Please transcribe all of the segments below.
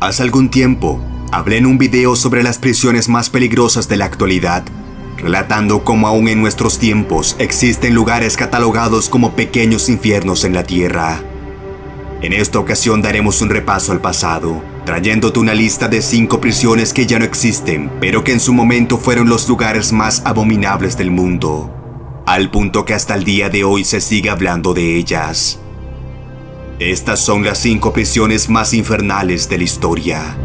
Hace algún tiempo, hablé en un video sobre las prisiones más peligrosas de la actualidad, relatando cómo aún en nuestros tiempos existen lugares catalogados como pequeños infiernos en la tierra. En esta ocasión daremos un repaso al pasado, trayéndote una lista de 5 prisiones que ya no existen, pero que en su momento fueron los lugares más abominables del mundo, al punto que hasta el día de hoy se sigue hablando de ellas. Estas son las 5 prisiones más infernales de la historia.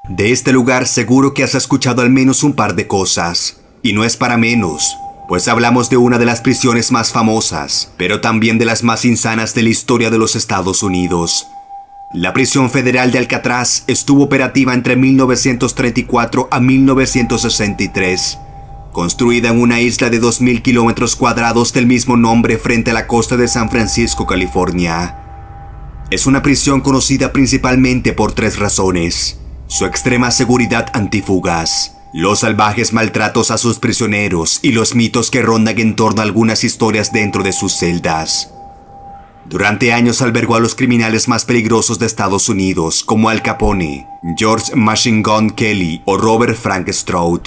De este lugar seguro que has escuchado al menos un par de cosas, y no es para menos, pues hablamos de una de las prisiones más famosas, pero también de las más insanas de la historia de los Estados Unidos. La prisión federal de Alcatraz estuvo operativa entre 1934 a 1963, construida en una isla de 2.000 kilómetros cuadrados del mismo nombre frente a la costa de San Francisco, California. Es una prisión conocida principalmente por 3 razones: su extrema seguridad antifugas, los salvajes maltratos a sus prisioneros y los mitos que rondan en torno a algunas historias dentro de sus celdas. Durante años albergó a los criminales más peligrosos de Estados Unidos, como Al Capone, George Machine Gun Kelly o Robert Frank Stroud.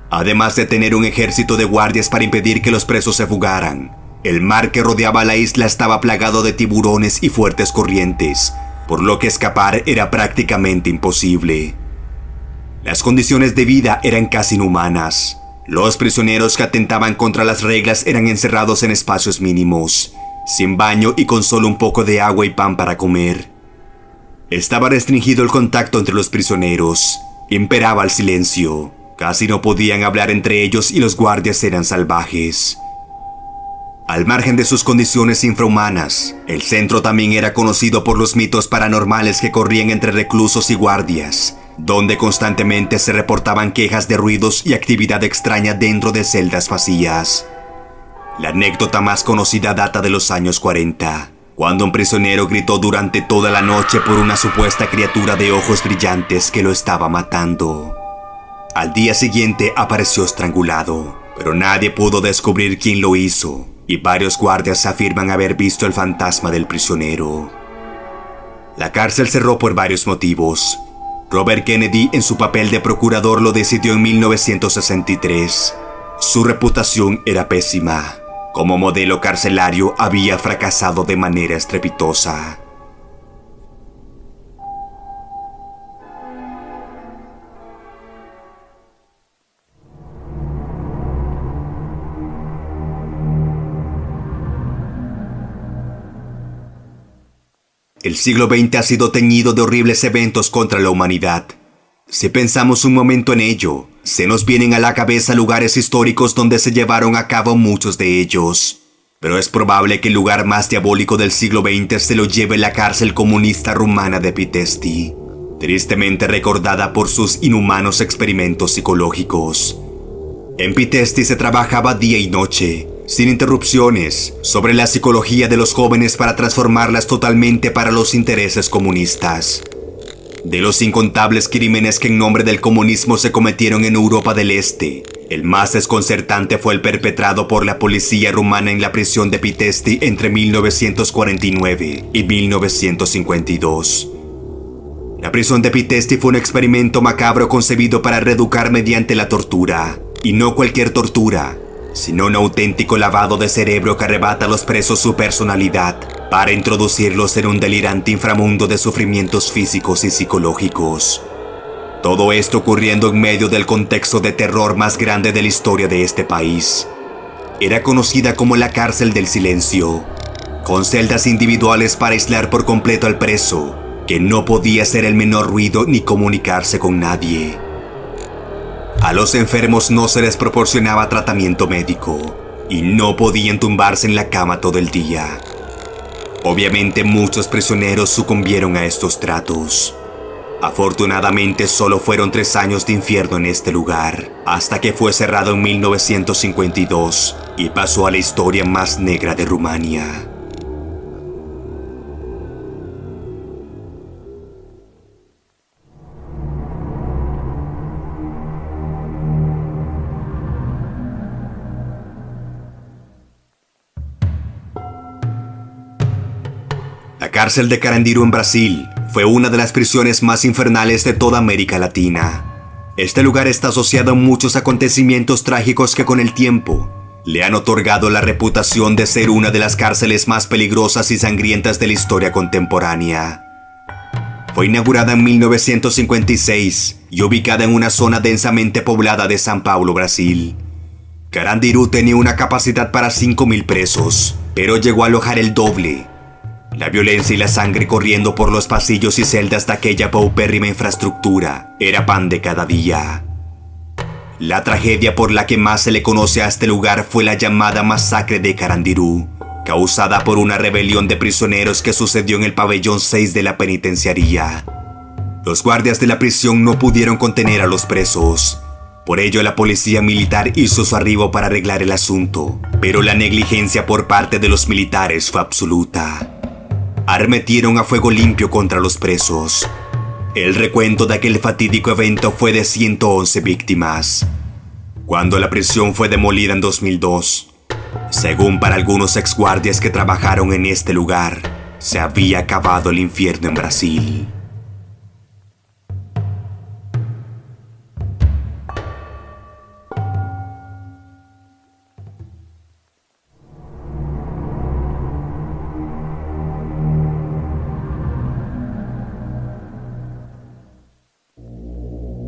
Además de tener un ejército de guardias para impedir que los presos se fugaran, el mar que rodeaba la isla estaba plagado de tiburones y fuertes corrientes, por lo que escapar era prácticamente imposible. Las condiciones de vida eran casi inhumanas. Los prisioneros que atentaban contra las reglas eran encerrados en espacios mínimos, sin baño y con solo un poco de agua y pan para comer. Estaba restringido el contacto entre los prisioneros, imperaba el silencio, casi no podían hablar entre ellos y los guardias eran salvajes. Al margen de sus condiciones infrahumanas, el centro también era conocido por los mitos paranormales que corrían entre reclusos y guardias, donde constantemente se reportaban quejas de ruidos y actividad extraña dentro de celdas vacías. La anécdota más conocida data de los años 40, cuando un prisionero gritó durante toda la noche por una supuesta criatura de ojos brillantes que lo estaba matando. Al día siguiente apareció estrangulado, pero nadie pudo descubrir quién lo hizo, y varios guardias afirman haber visto el fantasma del prisionero. La cárcel cerró por varios motivos. Robert Kennedy, en su papel de procurador, lo decidió en 1963. Su reputación era pésima. Como modelo carcelario había fracasado de manera estrepitosa. El siglo XX ha sido teñido de horribles eventos contra la humanidad. Si pensamos un momento en ello, se nos vienen a la cabeza lugares históricos donde se llevaron a cabo muchos de ellos. Pero es probable que el lugar más diabólico del siglo XX se lo lleve la cárcel comunista rumana de Pitești, tristemente recordada por sus inhumanos experimentos psicológicos. En Pitești se trabajaba día y noche, sin interrupciones, sobre la psicología de los jóvenes para transformarlas totalmente para los intereses comunistas. De los incontables crímenes que en nombre del comunismo se cometieron en Europa del Este, el más desconcertante fue el perpetrado por la policía rumana en la prisión de Pitești entre 1949 y 1952. La prisión de Pitești fue un experimento macabro concebido para reeducar mediante la tortura, y no cualquier tortura, sino un auténtico lavado de cerebro que arrebata a los presos su personalidad para introducirlos en un delirante inframundo de sufrimientos físicos y psicológicos. Todo esto ocurriendo en medio del contexto de terror más grande de la historia de este país. Era conocida como la cárcel del silencio, con celdas individuales para aislar por completo al preso, que no podía hacer el menor ruido ni comunicarse con nadie. A los enfermos no se les proporcionaba tratamiento médico y no podían tumbarse en la cama todo el día. Obviamente muchos prisioneros sucumbieron a estos tratos. Afortunadamente solo fueron 3 años de infierno en este lugar, hasta que fue cerrado en 1952 y pasó a la historia más negra de Rumania. cárcel de Carandiru en Brasil fue una de las prisiones más infernales de toda América Latina. Este lugar está asociado a muchos acontecimientos trágicos que con el tiempo le han otorgado la reputación de ser una de las cárceles más peligrosas y sangrientas de la historia contemporánea. Fue inaugurada en 1956 y ubicada en una zona densamente poblada de São Paulo, Brasil. Carandiru tenía una capacidad para 5.000 presos, pero llegó a alojar el doble. La violencia y la sangre corriendo por los pasillos y celdas de aquella paupérrima infraestructura era pan de cada día. La tragedia por la que más se le conoce a este lugar fue la llamada Masacre de Carandiru, causada por una rebelión de prisioneros que sucedió en el pabellón 6 de la penitenciaría. Los guardias de la prisión no pudieron contener a los presos. Por ello, la policía militar hizo su arribo para arreglar el asunto, pero la negligencia por parte de los militares fue absoluta. Arremetieron a fuego limpio contra los presos. El recuento de aquel fatídico evento fue de 111 víctimas. Cuando la prisión fue demolida en 2002, según para algunos exguardias que trabajaron en este lugar, se había acabado el infierno en Brasil.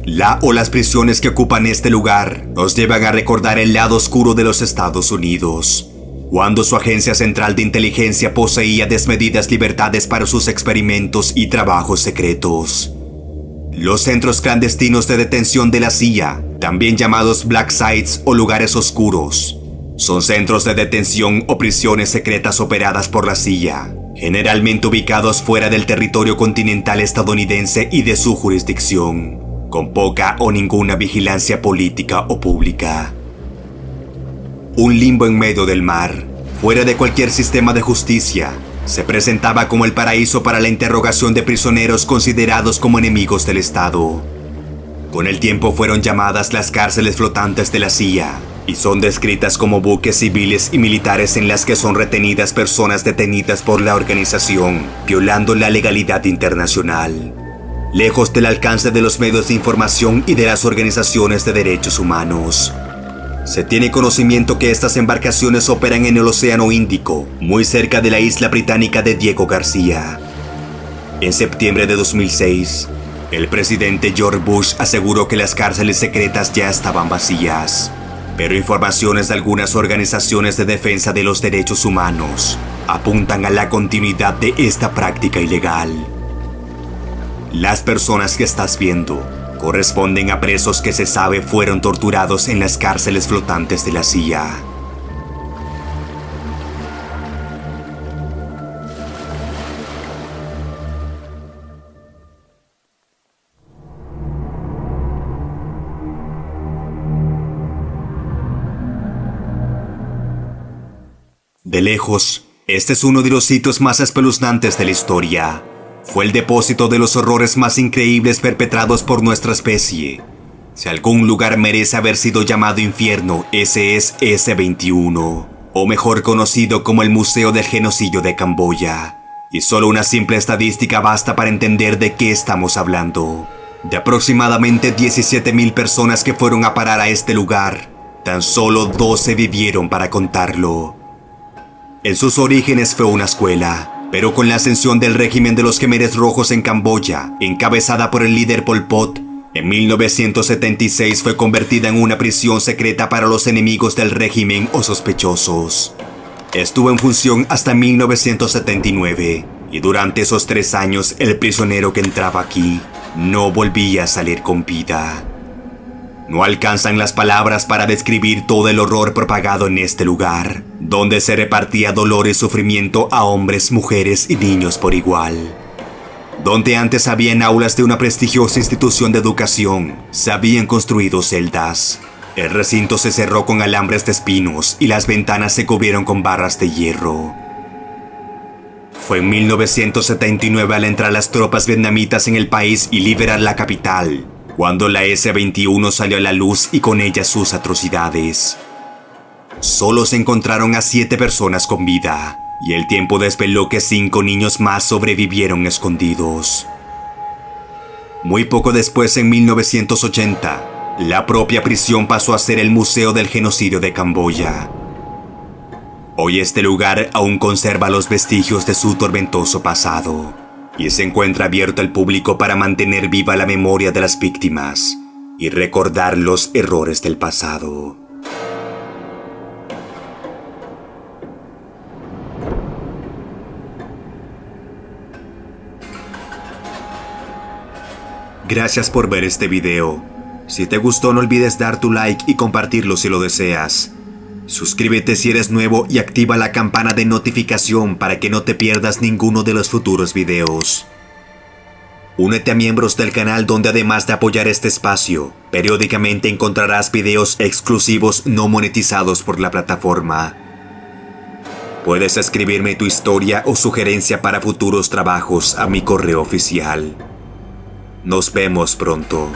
La o las prisiones que ocupan este lugar nos llevan a recordar el lado oscuro de los Estados Unidos, cuando su agencia central de inteligencia poseía desmedidas libertades para sus experimentos y trabajos secretos. Los centros clandestinos de detención de la CIA, también llamados Black Sites o lugares oscuros, son centros de detención o prisiones secretas operadas por la CIA, generalmente ubicados fuera del territorio continental estadounidense y de su jurisdicción, con poca o ninguna vigilancia política o pública. Un limbo en medio del mar, fuera de cualquier sistema de justicia, se presentaba como el paraíso para la interrogación de prisioneros considerados como enemigos del Estado. Con el tiempo fueron llamadas las cárceles flotantes de la CIA, y son descritas como buques civiles y militares en las que son retenidas personas detenidas por la organización, violando la legalidad internacional. Lejos del alcance de los medios de información y de las organizaciones de derechos humanos. Se tiene conocimiento que estas embarcaciones operan en el Océano Índico, muy cerca de la isla británica de Diego García. En septiembre de 2006, el presidente George Bush aseguró que las cárceles secretas ya estaban vacías, pero informaciones de algunas organizaciones de defensa de los derechos humanos apuntan a la continuidad de esta práctica ilegal. Las personas que estás viendo corresponden a presos que se sabe fueron torturados en las cárceles flotantes de la CIA. De lejos, este es uno de los sitios más espeluznantes de la historia. Fue el depósito de los horrores más increíbles perpetrados por nuestra especie. Si algún lugar merece haber sido llamado infierno, ese es S-21, o mejor conocido como el Museo del Genocidio de Camboya. Y solo una simple estadística basta para entender de qué estamos hablando. De aproximadamente 17.000 personas que fueron a parar a este lugar, tan solo 12 vivieron para contarlo. En sus orígenes fue una escuela, pero con la ascensión del régimen de los Khmeres Rojos en Camboya, encabezada por el líder Pol Pot, en 1976 fue convertida en una prisión secreta para los enemigos del régimen o sospechosos. Estuvo en función hasta 1979, y durante esos 3 años el prisionero que entraba aquí no volvía a salir con vida. No alcanzan las palabras para describir todo el horror propagado en este lugar, donde se repartía dolor y sufrimiento a hombres, mujeres y niños por igual. Donde antes habían aulas de una prestigiosa institución de educación, se habían construido celdas. El recinto se cerró con alambres de espinos y las ventanas se cubrieron con barras de hierro. Fue en 1979 al entrar las tropas vietnamitas en el país y liberar la capital, cuando la S-21 salió a la luz y con ella sus atrocidades. Solo se encontraron a 7 personas con vida, y el tiempo desveló que 5 niños más sobrevivieron escondidos. Muy poco después, en 1980, la propia prisión pasó a ser el Museo del Genocidio de Camboya. Hoy este lugar aún conserva los vestigios de su tormentoso pasado y se encuentra abierto al público para mantener viva la memoria de las víctimas y recordar los errores del pasado. Gracias por ver este video. Si te gustó, no olvides dar tu like y compartirlo si lo deseas. Suscríbete si eres nuevo y activa la campana de notificación para que no te pierdas ninguno de los futuros videos. Únete a miembros del canal, donde además de apoyar este espacio, periódicamente encontrarás videos exclusivos no monetizados por la plataforma. Puedes escribirme tu historia o sugerencia para futuros trabajos a mi correo oficial. Nos vemos pronto.